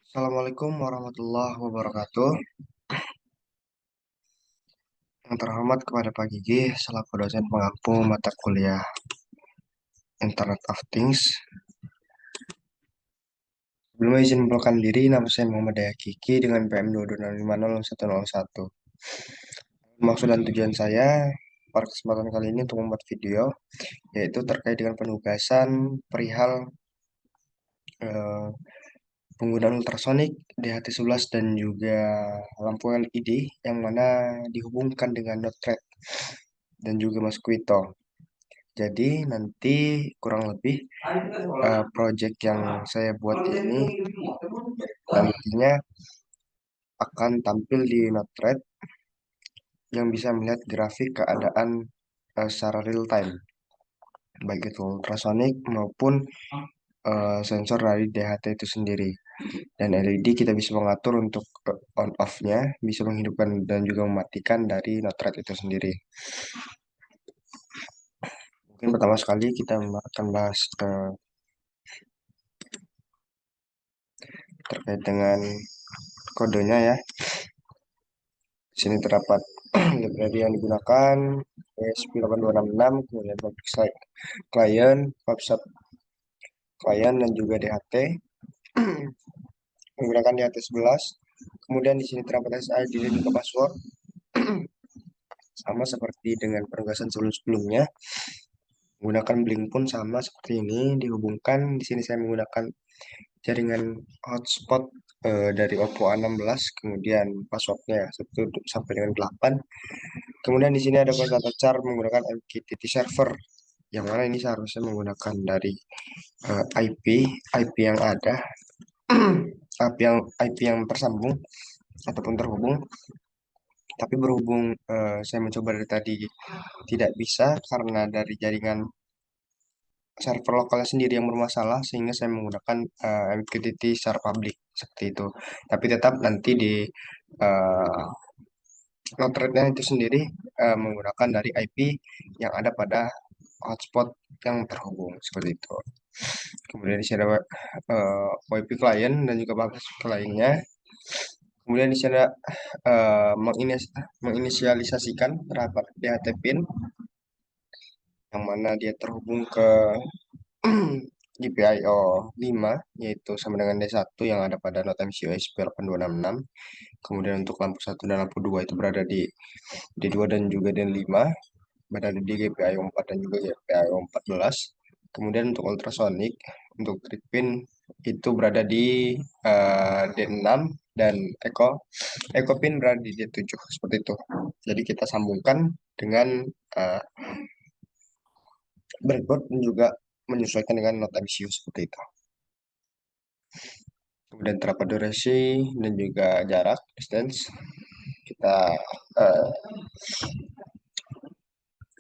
Assalamualaikum warahmatullahi wabarakatuh. Yang terhormat kepada Pak Gigi selaku dosen pengampu mata kuliah Internet of Things. Sebelumnya izin memperkenalkan diri, nama saya Muhammad Daya Kiki dengan PM 226500101. Maksud dan tujuan saya pada kesempatan kali ini untuk membuat video yaitu terkait dengan penugasan perihal eh, penggunaan ultrasonik DHT11 dan juga lampu LED yang mana dihubungkan dengan node-RED dan juga mosquito. Jadi nanti kurang lebih project yang saya buat ini nantinya akan tampil di Node-RED yang bisa melihat grafik keadaan secara real time, baik itu ultrasonik maupun sensor dari DHT itu sendiri. Dan LED kita bisa mengatur untuk on off-nya, bisa menghidupkan dan juga mematikan dari Node-RED itu sendiri. Mungkin pertama sekali kita akan bahas terkait dengan kodenya ya. Di sini terdapat library yang digunakan ESP8266, kemudian public site client, website client dan juga DHT menggunakan DHT11. Kemudian di sini terdapat SSID dan juga password. Sama seperti dengan penugasan sebelum-sebelumnya. Menggunakan Blink pun sama seperti ini, dihubungkan. Di sini saya menggunakan jaringan hotspot dari Oppo A16, kemudian passwordnya 1 sampai dengan 8. Kemudian di sini ada data char menggunakan MQTT server, yang mana ini seharusnya menggunakan dari IP yang ada, IP yang tersambung ataupun terhubung. Tapi berhubung saya mencoba dari tadi tidak bisa karena dari jaringan server lokalnya sendiri yang bermasalah, sehingga saya menggunakan MQTT secara public seperti itu. Tapi tetap nanti di uh, Node-RED-nya itu sendiri menggunakan dari IP yang ada pada hotspot yang terhubung seperti itu. Kemudian di sini ada WiFi client dan juga bagus lainnya. Kemudian di sini ada menginisialisasikan terhadap DHT pin yang mana dia terhubung ke GPIO 5 yaitu sama dengan D1 yang ada pada Node MCU ESP8266. Kemudian untuk lampu 1 dan lampu 2 itu berada di D2 dan juga D5, berada di GPIO 4 dan juga GPIO 14. Kemudian untuk ultrasonic, untuk trip pin itu berada di D6 dan Eco pin berada di D7 seperti itu. Jadi kita sambungkan dengan breadboard dan juga menyesuaikan dengan Node MCU seperti itu. Kemudian terdapat durasi dan juga jarak distance. Kita uh,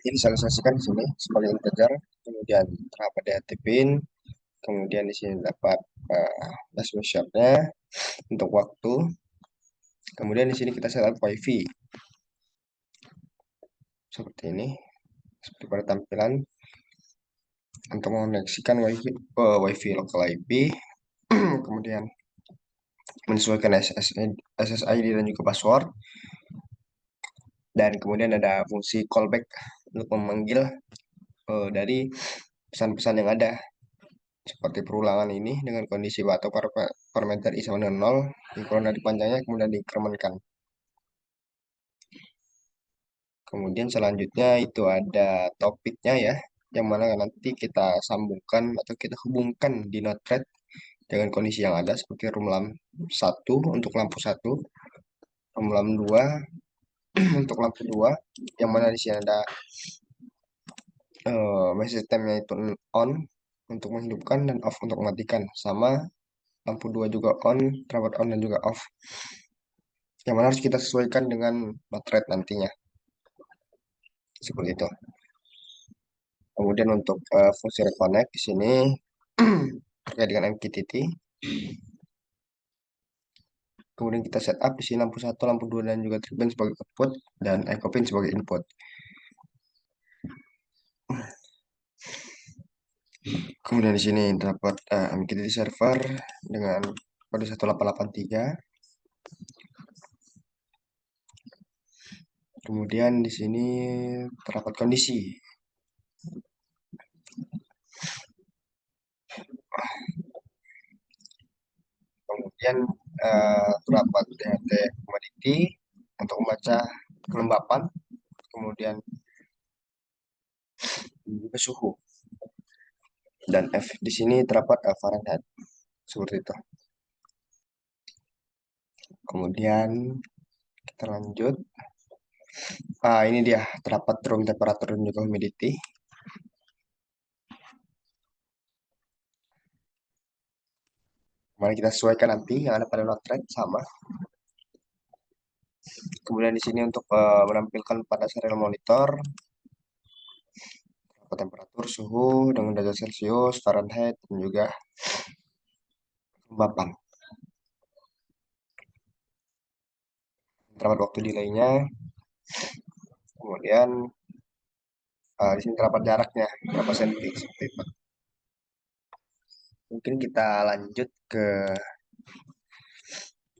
inisialisasikan di sini sebagai integer. Kemudian terdapat DHT pin. Kemudian di sini dapat password-nya untuk waktu. Kemudian di sini kita setup WiFi seperti ini, seperti pada tampilan untuk mengoneksikan WiFi local IP. Kemudian menyesuaikan SSID dan juga password. Dan kemudian ada fungsi callback untuk memanggil dari pesan-pesan yang ada. Seperti perulangan ini dengan kondisi atau parameter i sama dengan 0, dikurang dari panjangnya kemudian dikremenkan. Kemudian selanjutnya itu ada topiknya ya, yang mana nanti kita sambungkan atau kita hubungkan di Node-RED dengan kondisi yang ada seperti room lamp 1 untuk lampu 1, room lamp 2 untuk lampu 2, yang mana di sini ada message time-nya itu on untuk menghidupkan dan off untuk mematikan. Sama lampu 2 juga on, terdapat on dan juga off. Yang mana harus kita sesuaikan dengan Node-RED nantinya. Seperti itu. Kemudian untuk fungsi reconnect di sini terkait dengan MQTT. Kemudian kita setup di sini lampu 1, lampu 2 dan juga trip band sebagai output dan echo pin sebagai input. Kemudian di sini dapat MQTT server dengan kode 1883. Kemudian di sini terdapat kondisi. Kemudian terdapat DHT komoditi untuk membaca kelembapan. Kemudian juga suhu. Dan F di sini terdapat Fahrenheit. Seperti itu. Kemudian kita lanjut. Ini dia terdapat room temperature dan juga humidity. Mari kita sesuaikan nanti yang ada pada notepad sama. Kemudian di sini untuk menampilkan pada serial monitor temperatur, suhu dengan derajat Celcius, Fahrenheit, dan juga kelembapan. Terdapat waktu delaynya. Kemudian di sini terdapat jaraknya berapa senti seperti itu. Mungkin kita lanjut ke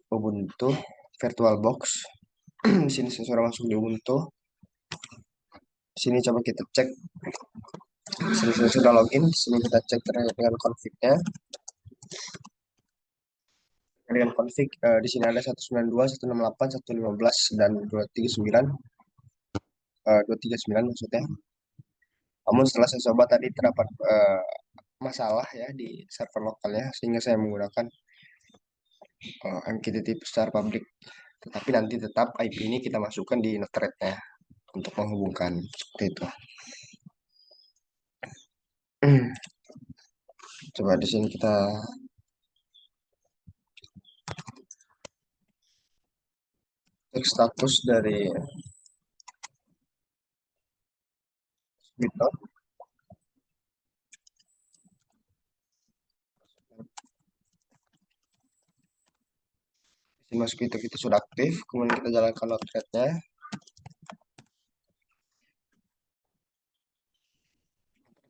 Ubuntu VirtualBox. Di sini saya sudah masuk di Ubuntu. Di sini coba kita cek. Di sini saya sudah login. Di sini kita cek terkait dengan config-nya. Dengan config di sini ada 192, 168, 115 dan 239. 239 maksudnya. Namun setelah saya coba tadi terdapat masalah ya di server lokalnya sehingga saya menggunakan MQTT secara public. Tetapi nanti tetap IP ini kita masukkan di node-thread-nya untuk menghubungkan seperti itu. Coba di sini kita cek status dari Twitter. Di sini masuk itu kita sudah aktif, kemudian kita jalankan node-thread-nya.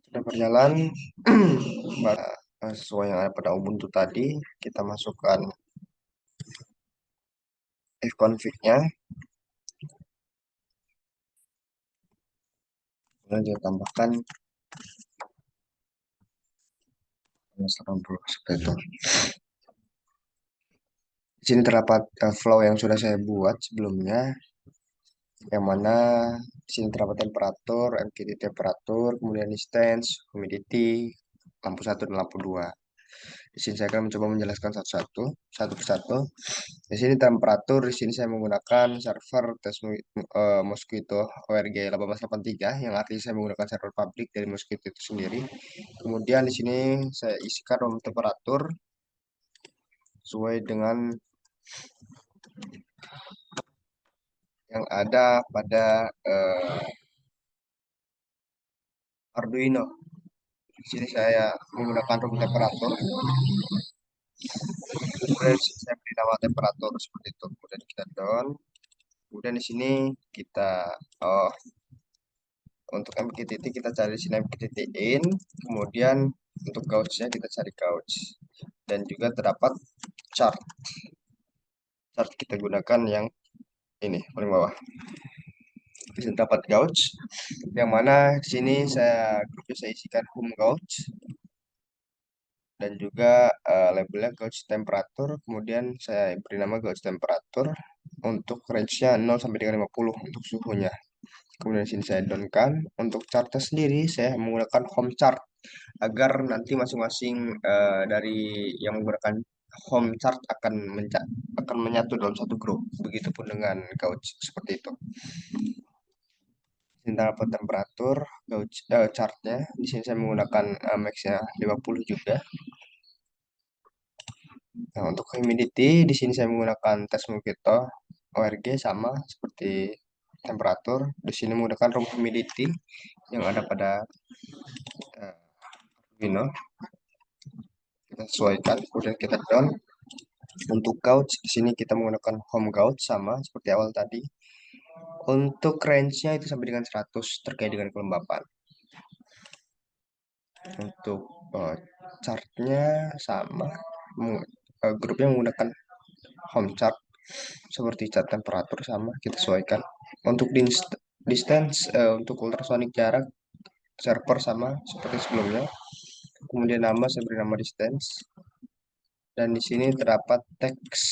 Sudah berjalan sesuai yang ada pada Ubuntu tadi, kita masukkan ifconfig-nya. Kemudian kita tambahkan seperti itu. Di sini terdapat flow yang sudah saya buat sebelumnya, yang mana di sini terdapat temperatur, MQTT temperatur, kemudian distance, humidity, lampu 1 dan lampu 2. Di sini saya akan mencoba menjelaskan satu-satu, satu persatu. Di sini temperatur, di sini saya menggunakan server Mosquito ORG 1883, yang artinya saya menggunakan server publik dari Mosquito itu sendiri. Kemudian di sini saya isikan room temperatur sesuai dengan yang ada pada Arduino. Di sini saya menggunakan room temperatur. Kemudian saya beri nama temperatur seperti itu. Kemudian kita down. Kemudian di sini kita untuk MQTT kita cari di sini MQTT in. Kemudian untuk gauge-nya kita cari gauge. Dan juga terdapat chart. Chart kita gunakan yang ini paling bawah. Di sini terdapat gauge. Yang mana di sini grupnya saya isikan home gauge. Dan juga labelnya gauge temperatur. Kemudian saya beri nama gauge temperatur. Untuk range-nya 0 sampai dengan 50 untuk suhunya. Kemudian di sini saya down-kan. Untuk chartnya sendiri saya menggunakan home chart agar nanti masing-masing dari yang menggunakan home chart akan menyatu dalam satu grup. Begitupun dengan gauge seperti itu. Ini dapat temperatur gauge chartnya. Di sini saya menggunakan max-nya 50 juga. Nah, untuk humidity di sini saya menggunakan tes Mosquito ORG sama seperti temperatur. Di sini menggunakan room humidity yang ada pada Arduino. Kita sesuaikan, kemudian kita down. Untuk gauge di sini kita menggunakan home gauge sama seperti awal tadi. Untuk range-nya itu sampai dengan 100 terkait dengan kelembapan. Untuk chartnya sama grupnya menggunakan home chart seperti cat temperatur sama kita sesuaikan. Untuk distance untuk ultrasonic jarak server sama seperti sebelumnya. Kemudian nama saya beri nama distance dan di sini terdapat teks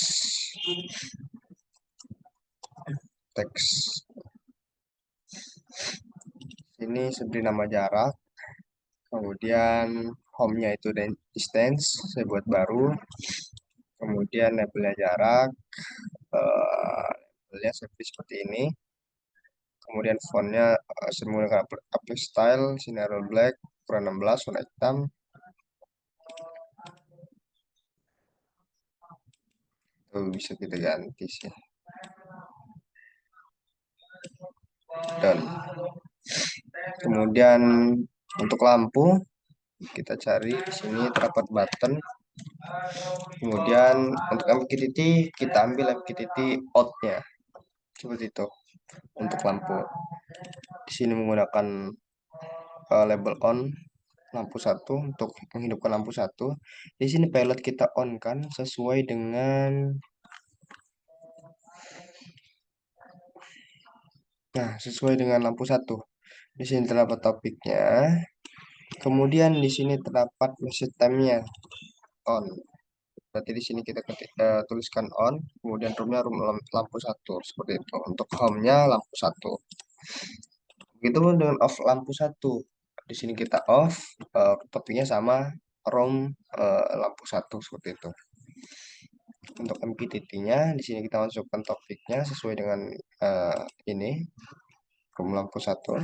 ini saya beri nama jarak, kemudian home-nya itu distance saya buat baru, kemudian labelnya jarak, labelnya saya beri seperti ini. Kemudian fontnya saya menggunakan Apple Style, Scenario Black, ukuran 16, warna hitam. Itu bisa kita ganti sih. Dan kemudian untuk lampu kita cari di sini terdapat button. Kemudian untuk MQTT kita ambil MQTT out-nya seperti itu untuk lampu. Di sini menggunakan label on lampu satu untuk menghidupkan lampu satu. Di sini pilot kita on kan sesuai dengan lampu satu. Di sini terdapat topiknya. Kemudian di sini terdapat message time-nya on. Berarti di sini kita tuliskan on, kemudian room-nya lampu satu seperti itu. Untuk home-nya lampu satu. Begitu dengan off lampu satu. Di sini kita off, topiknya sama room lampu satu seperti itu. Untuk MPTT-nya di sini kita masukkan topiknya sesuai dengan ini room lampu satu.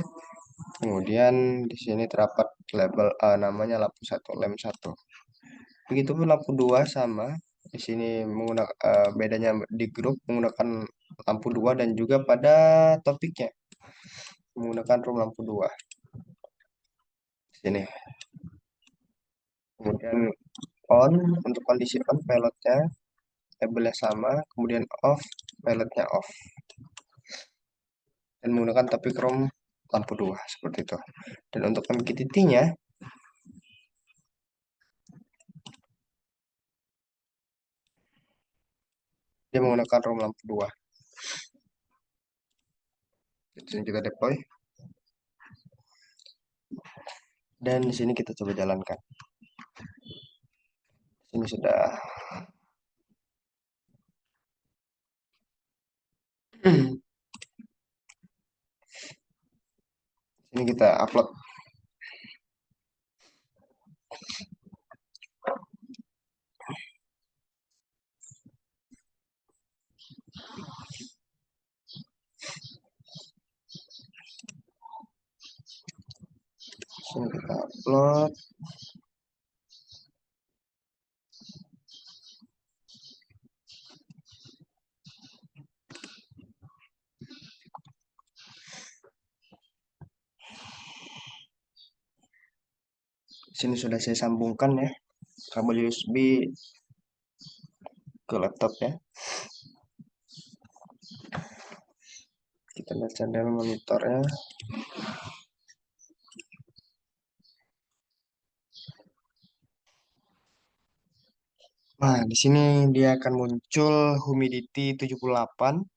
Kemudian di sini terdapat label namanya lampu satu, lem satu. Begitupun lampu 2 sama. Di sini menggunakan bedanya di grup menggunakan lampu 2 dan juga pada topiknya menggunakan room lampu 2. Sini. Kemudian on untuk kondisi on pilotnya labelnya sama, kemudian off pilotnya off. Dan menggunakan topik room lampu 2 seperti itu. Dan untuk MQTT-nya dia menggunakan room lampu 2. Di sini kita deploy. Dan di sini kita coba jalankan. Ini sudah ini kita upload. Sini kita upload. Sini sudah saya sambungkan ya kabel USB ke laptop ya. Kita lihat channel monitornya. Nah, di sini dia akan muncul humidity 78%.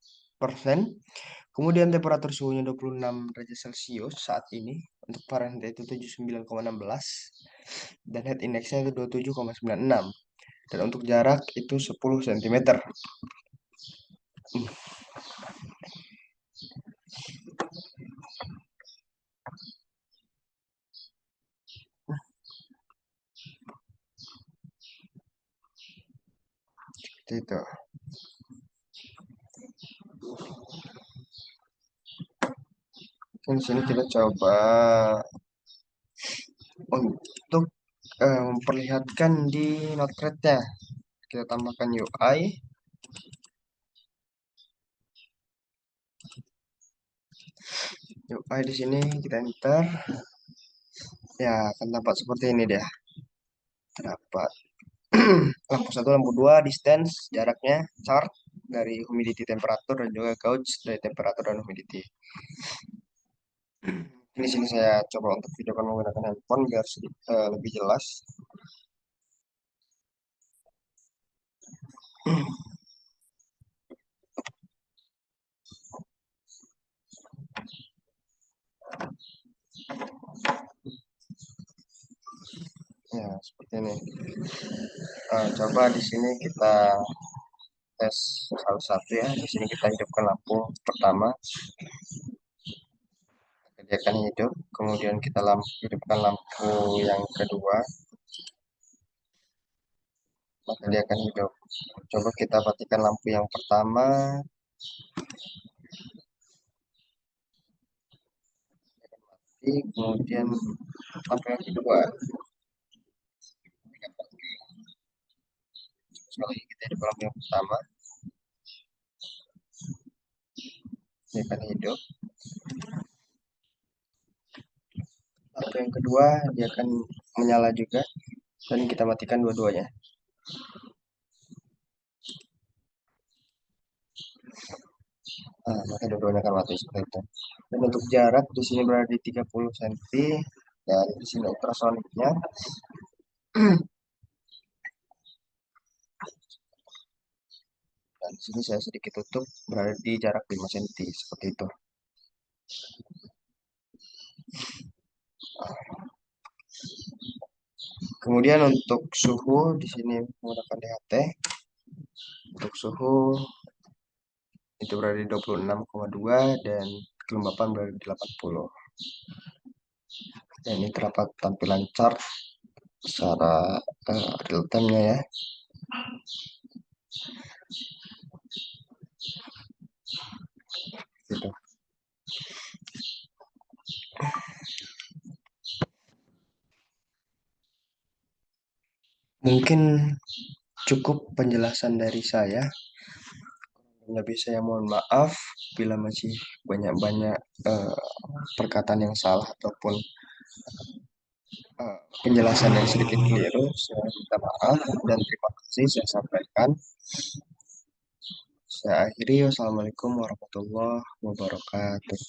Kemudian temperatur suhunya 26 derajat Celcius saat ini. Untuk Fahrenheit itu 79,16. Dan heat indexnya itu 27,96. Dan untuk jarak itu 10 cm. Itu. Di sini kita coba untuk memperlihatkan di notepad-nya. Kita tambahkan UI. UI di sini kita enter. Ya, akan tampak seperti ini deh. Terdapat lampu satu, lampu 2, distance, jaraknya, chart dari humidity temperatur dan juga gauge dari temperatur dan humidity. Ini sini saya coba untuk videokan menggunakan handphone biar lebih jelas. Ya, seperti ini. Coba di sini kita tes salah satu ya. Di sini kita hidupkan lampu pertama, dia akan hidup. Kemudian kita hidupkan lampu yang kedua, maka dia akan hidup. Coba kita matikan lampu yang pertama, kemudian lampu yang kedua. Sekali kita hidupkan lampu yang pertama, dia akan hidup. Lampu yang kedua, dia akan menyala juga. Dan kita matikan dua-duanya. Nah, maka dua-duanya akan mati seperti itu. Dan untuk jarak di sini berada di 30 cm. Dan di sini ultrasoniknya. Dan di sini saya sedikit tutup berada di jarak 5 cm seperti itu. Kemudian untuk suhu di sini menggunakan DHT. Untuk suhu itu berada di 26,2 dan kelembapan berada di 80. Dan ini terdapat tampilan chart secara real time-nya ya. Gitu. Mungkin cukup penjelasan dari saya. Lebih saya mohon maaf bila masih banyak-banyak perkataan yang salah ataupun penjelasan yang sedikit keliru. Saya minta maaf dan terima kasih saya sampaikan. Saya akhiri. Wassalamualaikum warahmatullahi wabarakatuh.